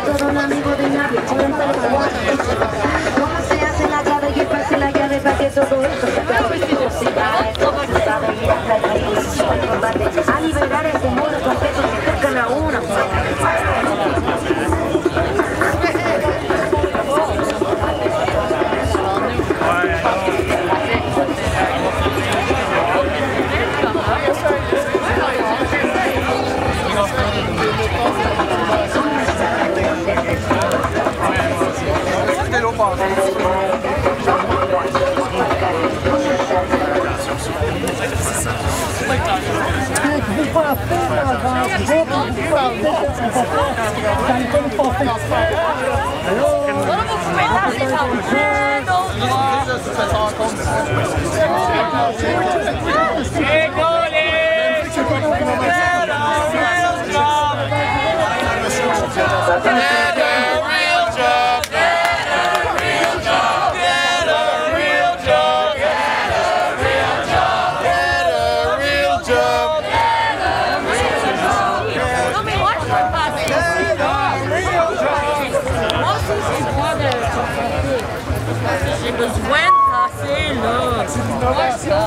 todo un amigo de nadie, siempre le gusta. ¿Cómo se hace la llave y pase la llave para que todo esto se acabe? Si va esto, sabe ir a la calle, a liberar este mundo completo que tocan a uno. J'ai besoin de passer là. C'est une innovation,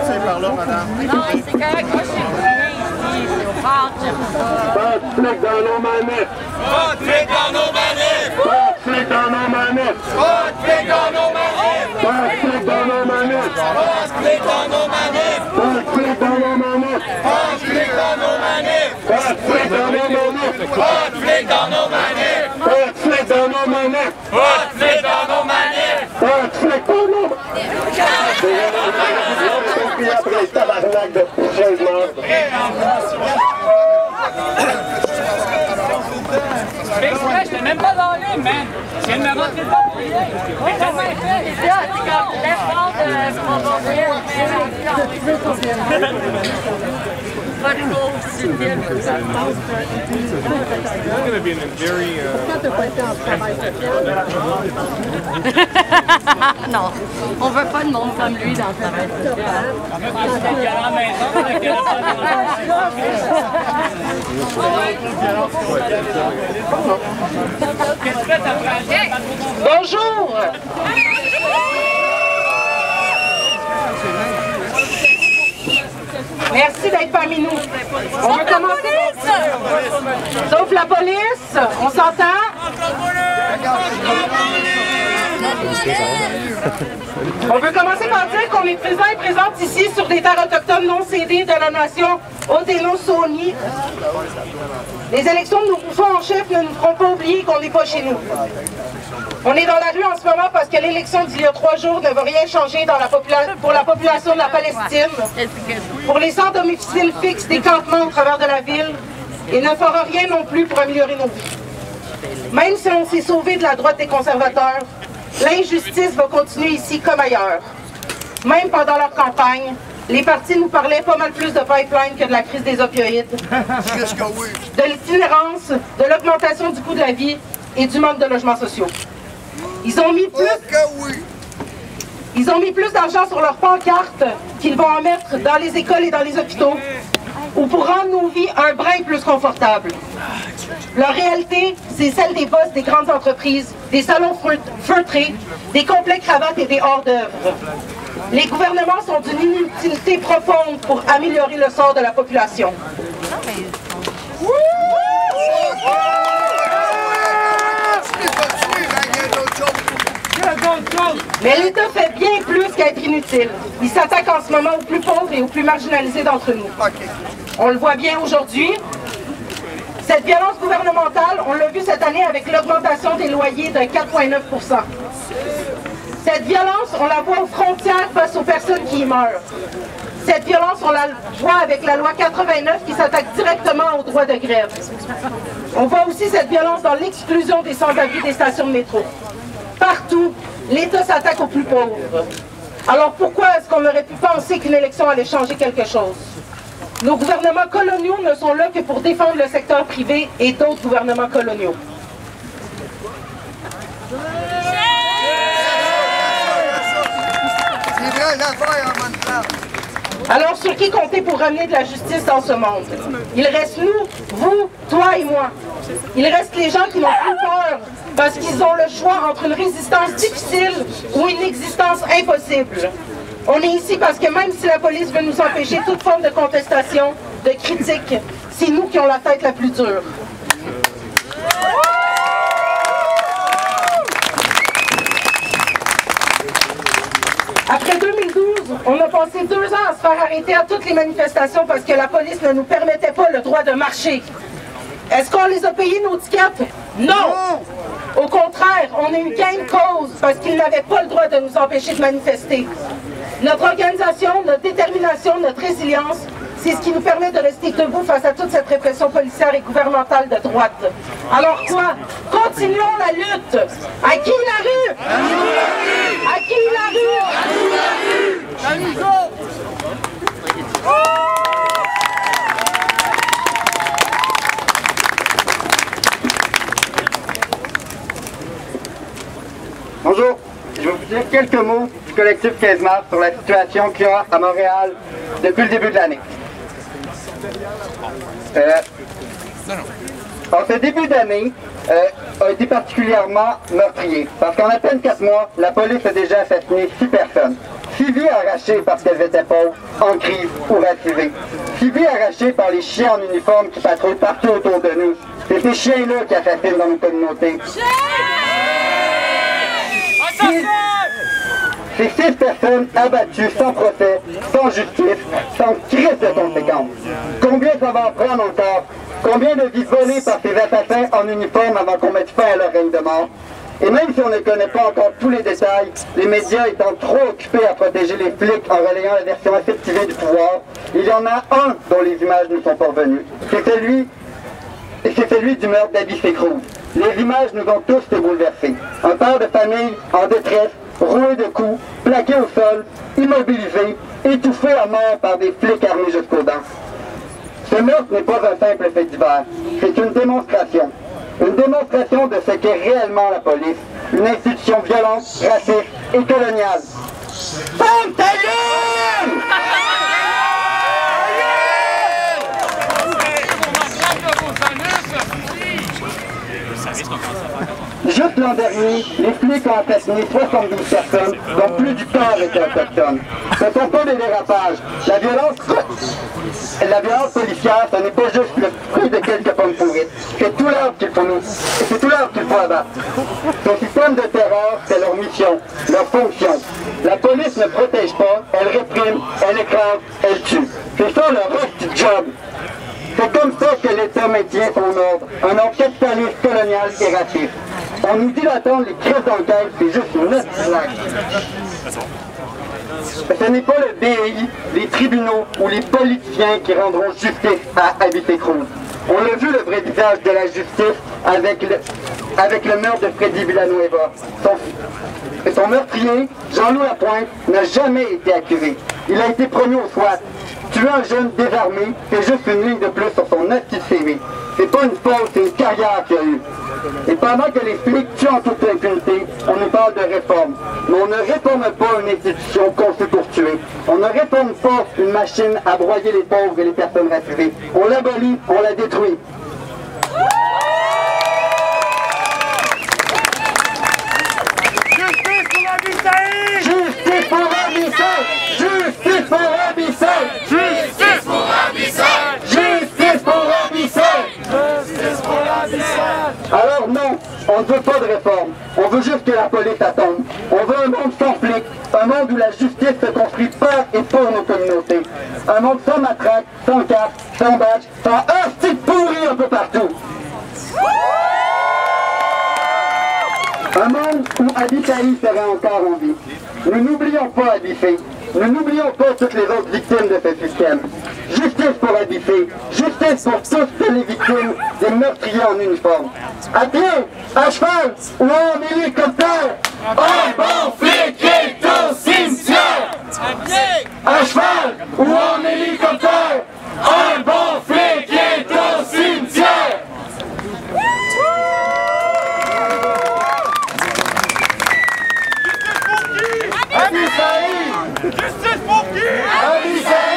c'est par là, madame. Non, c'est correct. Moi, je suis bien ici. C'est au parc, j'aime ça. Pas de flic dans nos manettes! Pas de flic dans nos manettes! Pas de flic dans nos manettes! Pas de flic dans nos manettes! Pas de flic dans nos manettes! Pas de flic dans nos manettes! Pas de flic dans nos manettes! Pas de flic dans nos manettes! Pas de flic dans nos manettes! Pas de flic dans nos manettes! Pas de flic dans nos manettes! Pas de flic dans nos manettes! Pas de flic dans nos manettes! Puis après le tabarnak de changement. Je t'ai même pas dans l'île, man! Je viens de me rentrer dedans pour rien! Mais tellement fait! C'est ça, c'est comme l'effort de probablement. Pas de gros, c'est bien. Non, on veut pas de monde comme lui dans le travail social. Bonjour! Merci d'être parmi nous. On veut commencer. Sauf la police, on s'entend? On veut commencer par dire qu'on est présent et présente ici sur des terres autochtones non cédées de la nation Haudenosaunee. Les élections de nos bouffons en chef ne nous feront pas oublier qu'on n'est pas chez nous. On est dans la rue en ce moment parce que l'élection d'il y a 3 jours ne va rien changer pour la population de la Palestine, pour les sans domicile fixe des campements au travers de la ville, et ne fera rien non plus pour améliorer nos vies. Même si on s'est sauvé de la droite des conservateurs, l'injustice va continuer ici comme ailleurs. Même pendant leur campagne, les partis nous parlaient pas mal plus de pipeline que de la crise des opioïdes, de l'itinérance, de l'augmentation du coût de la vie et du manque de logements sociaux. Ils ont mis plus d'argent sur leurs pancartes qu'ils vont en mettre dans les écoles et dans les hôpitaux, ou pour rendre nos vies un brin plus confortables. Leur réalité, c'est celle des boss des grandes entreprises, des salons feutrés, des complets cravates et des hors-d'œuvre. Les gouvernements sont d'une inutilité profonde pour améliorer le sort de la population. Mais l'État fait bien plus qu'être inutile. Il s'attaque en ce moment aux plus pauvres et aux plus marginalisés d'entre nous. On le voit bien aujourd'hui. Cette violence gouvernementale, on l'a vu cette année avec l'augmentation des loyers de 4,9 %. Cette violence, on la voit aux frontières face aux personnes qui y meurent. Cette violence, on la voit avec la loi 89 qui s'attaque directement aux droits de grève. On voit aussi cette violence dans l'exclusion des sans-abri des stations de métro. Partout, l'État s'attaque aux plus pauvres. Alors pourquoi est-ce qu'on aurait pu penser qu'une élection allait changer quelque chose? Nos gouvernements coloniaux ne sont là que pour défendre le secteur privé et d'autres gouvernements coloniaux. Alors, sur qui compter pour ramener de la justice dans ce monde? Il reste nous, vous, toi et moi. Il reste les gens qui n'ont plus peur parce qu'ils ont le choix entre une résistance difficile ou une existence impossible. On est ici parce que même si la police veut nous empêcher toute forme de contestation, de critique, c'est nous qui avons la tête la plus dure. Après 2012, on a passé 2 ans à se faire arrêter à toutes les manifestations parce que la police ne nous permettait pas le droit de marcher. Est-ce qu'on les a payés nos tickets? Non! Au contraire, on a eu gain de cause parce qu'ils n'avaient pas le droit de nous empêcher de manifester. Notre organisation, notre détermination, notre résilience, c'est ce qui nous permet de rester debout face à toute cette répression policière et gouvernementale de droite. Alors quoi? Continuons la lutte! À qui la rue? À nous la rue! À qui la rue? À nous la rue! À nous autres! Bonjour, je vais vous dire quelques mots du collectif 15 mars sur la situation qu'il y a à Montréal depuis le début de l'année. Ce début d'année a été particulièrement meurtrier, parce qu'en à peine 4 mois, la police a déjà assassiné 6 personnes. 6 vies arrachées parce qu'elles étaient pauvres, en crise ou racisées. 6 vies arrachées par les chiens en uniforme qui patrouillent partout autour de nous. C'est ces chiens-là qui assassinent dans nos communautés. Ces 6 personnes abattues sans procès, sans justice, sans crise de conséquences. Combien ça va en prendre encore? Combien de vies volées par ces assassins en uniforme avant qu'on mette fin à leur règne de mort? Et même si on ne connaît pas encore tous les détails, les médias étant trop occupés à protéger les flics en relayant la version affectivée du pouvoir, il y en a un dont les images nous sont parvenues. C'est celui du meurtre d'Abby Cruz. Les images nous ont tous bouleversés. Un père de famille en détresse, roué de coups, plaqué au sol, immobilisé, étouffé à mort par des flics armés jusqu'aux dents. Ce meurtre n'est pas un simple fait divers, c'est une démonstration. Une démonstration de ce qu'est réellement la police, une institution violente, raciste et coloniale. Ferme ta gueule! Juste l'an dernier, les flics ont assassiné 72 personnes, dont plus du quart étaient autochtones. Ce ne sont pas des dérapages. La violence policière, ce n'est pas juste le fruit de quelques pommes pourrites. C'est tout l'arbre qu'il faut abattre. Ce système de terreur, c'est leur mission, leur fonction. La police ne protège pas, elle réprime, elle écrase, elle tue. C'est ça leur petit job. C'est comme ça que l'État maintient son ordre, un ordre capitaliste, colonial et raciste. On nous dit d'attendre les crises d'enquête, c'est juste une autre blague. Ce n'est pas le BI, les tribunaux ou les politiciens qui rendront justice à Abby Cruz. On a vu le vrai visage de la justice avec le meurtre de Freddy Villanueva. Son meurtrier, Jean-Louis Lapointe, n'a jamais été accusé. Il a été promu au SWAT. Tuer un jeune désarmé, c'est juste une ligne de plus sur son actif CV. C'est pas une faute, c'est une carrière qu'il a eue. Et pendant que les flics tuent en toute impunité, on nous parle de réforme. Mais on ne réforme pas une institution conçue pour tuer. On ne réforme pas une machine à broyer les pauvres et les personnes racisées. On l'abolit, on la détruit. Justice pour Abby Saïd! Justice pour Abby Saïd! Justice pour Abby Saïd! Justice pour Abby Saïd! Justice pour Abby Saïd! Justice pour Abby Saïd! Alors non, on ne veut pas de réforme. On veut juste que la police attende. On veut un monde sans flics, un monde où la justice se construit par et pour nos communautés. Un monde sans matraque, sans carte, sans badge, sans un stick pourri un peu partout. Un monde où Abby Saïd serait encore en vie. Nous n'oublions pas Abby Faye. Nous n'oublions pas toutes les autres victimes de ce système. Justice pour Abby Faye. Justice pour toutes les victimes des meurtriers en uniforme. À pied, à cheval ou en hélicoptère. Un bon flic est au cimetière! À cheval ou en hélicoptère. Un bon flic est au cimetière! Abby Saïd! Justice pour qui? Abby Saïd!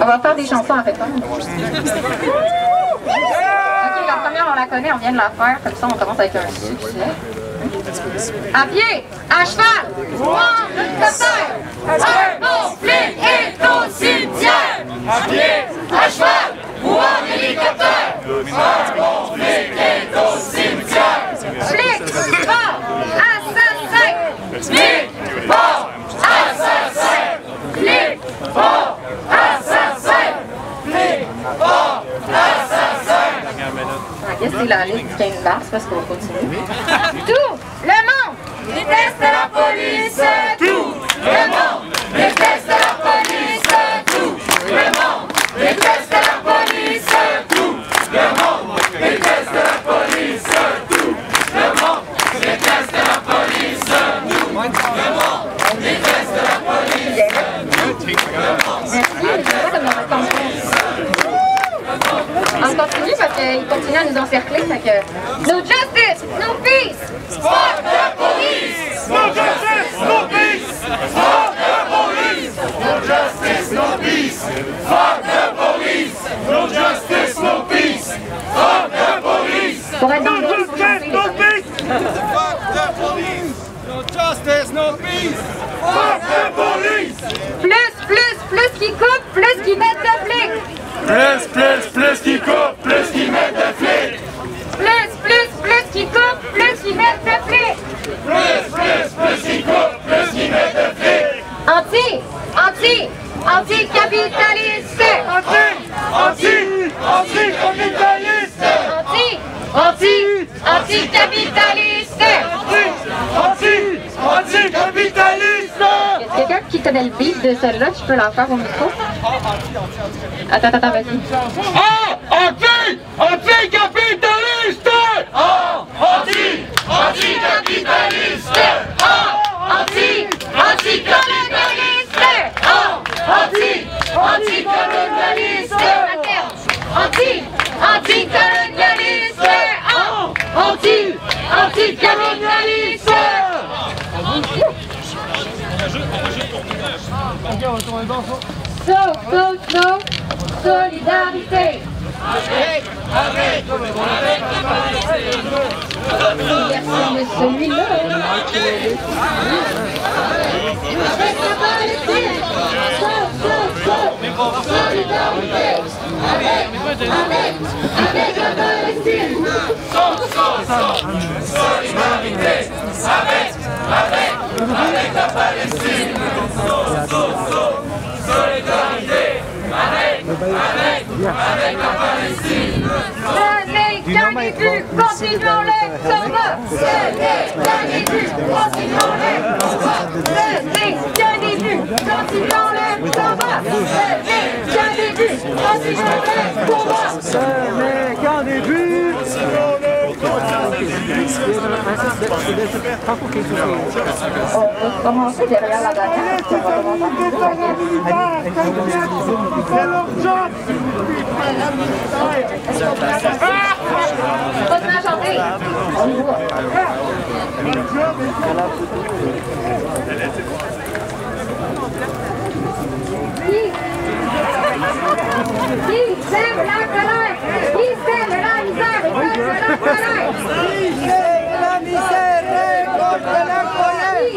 On va faire des chansons à répondre. Ok, la première, on la connaît, on vient de la faire, comme ça on commence avec un succès. À pied, à cheval, ou en hélicoptère, un bon flic est au cimetière. À pied, à cheval ou en hélicoptère, un bon flic est au cimetière. Flic, fort, assassin. Flic, fort, assassin. Flic, fort, assassin. Flic, fort, assassin. I guess c'est la liste du 15 mars parce qu'on continue. Tout le monde déteste la police. Tout le monde déteste la police. Tout le monde déteste la police. Tout le monde déteste la police. Tout le monde déteste la police. Tout le monde déteste la police. On continue parce qu'il continue à nous encercler. Fait que... No justice, no peace. Fuck the police. No justice, no peace. Fuck the police. No justice, no peace. Fuck the police. No justice, no peace. Fuck the police. Pour être dans le groupe, il faut chanter les Fuck the police. No justice, no peace. Fuck the police. Plus qui coupe, plus qui met de flic. Plus qui coupe, plus qui met de flic. Plus qui coupe, plus qui met de flic. Plus qui coupe, plus qui met de flic. Anticapitaliste. Anticapitaliste. Anticapitaliste. Anticapitaliste. Est-ce quelqu'un qui connaît le beat de celle-là, tu peux la faire au micro? Attends, vas-y. Anticapitaliste. Anticapitaliste. Anticapitaliste. Anticolonialiste. Anticolonialiste. Anticolonialiste. So, solidarité. Version de celui-là. Avec la Palestine. Solidarité. Avec la Palestine. Solidarité. Avec la Palestine. Solidarité. Avec la Palestine. Ce n'est qu'un début, continuons les combats. Ce n'est qu'un début, continuons les combats. Ce n'est qu'un début, continuons les combats. Ce n'est qu'un début, continuons les combats. Ce n'est qu'un début. On peut commencer derrière la dernière. Continue à chanter. On y va. Qui sème la colère? Qui sème la misère? Qui sème la misère? Récolte la colère.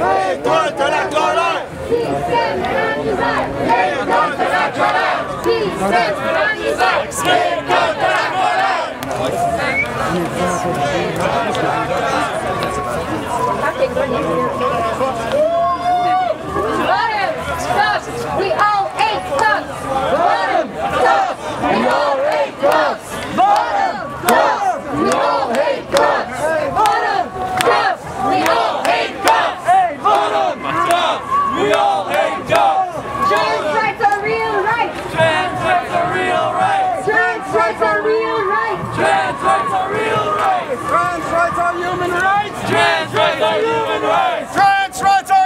Récolte la colère. Qui sème la misère? Récolte la colère. Qui sème la misère? Récolte la colère. Bottom, stop, we all ate cups. Bottom, stop, we all ate cups. Bottom, stop, we all hate cups. Bottom, stop, we all hate cups. Hey, bottom, stop. We all hate jobs. Trans rights are real rights. Trans rights are real rights. Trans rights are real rights. Trans rights are real rights. Trans rights are human rights. Trans rights are human rights. Trans rights are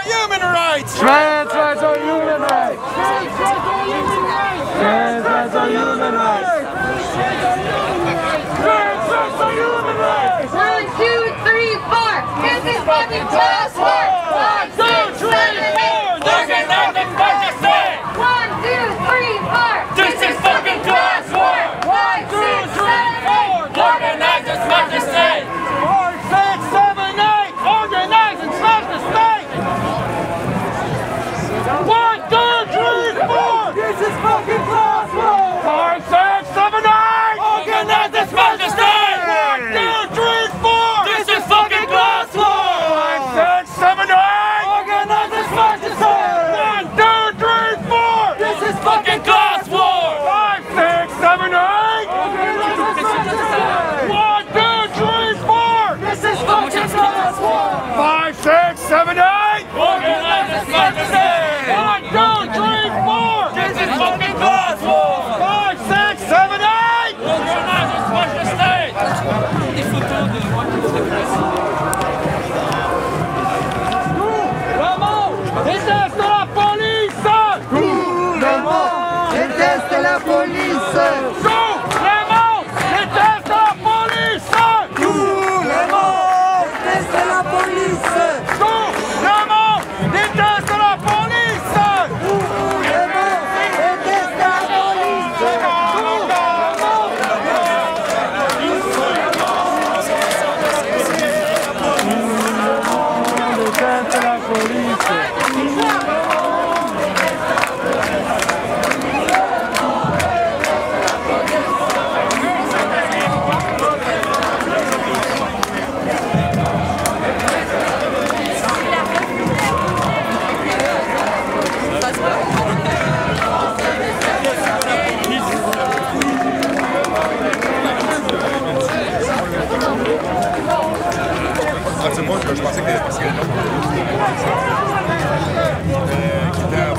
7, 8! Organize this fucking state! 1, 2, 3, 4! Get this fucking class war! 5, 6, 7, 8! Organize this fucking state! Des photos de moi qui se déplacent. Déteste la police! Tout le monde déteste la police! Tout le monde déteste la police! Tout le monde déteste la police! Tout le monde déteste la police! Tout le monde déteste la police! Déteste la police! C'est moi, je pensais que parce que qui était à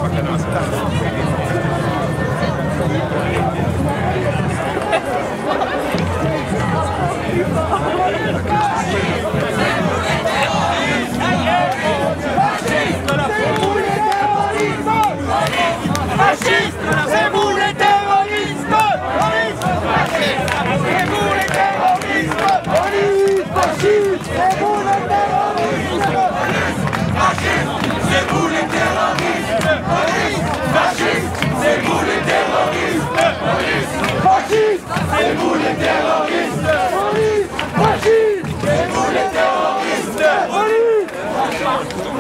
Fascistes, c'est vous les terroristes! C'est vous les terroristes! Police fasciste, c'est vous les terroristes! C'est vous les terroristes! Fascistes, c'est vous les terroristes! Fasciste, C'est vous les terroristes! police fasciste, C'est vous les terroristes! police!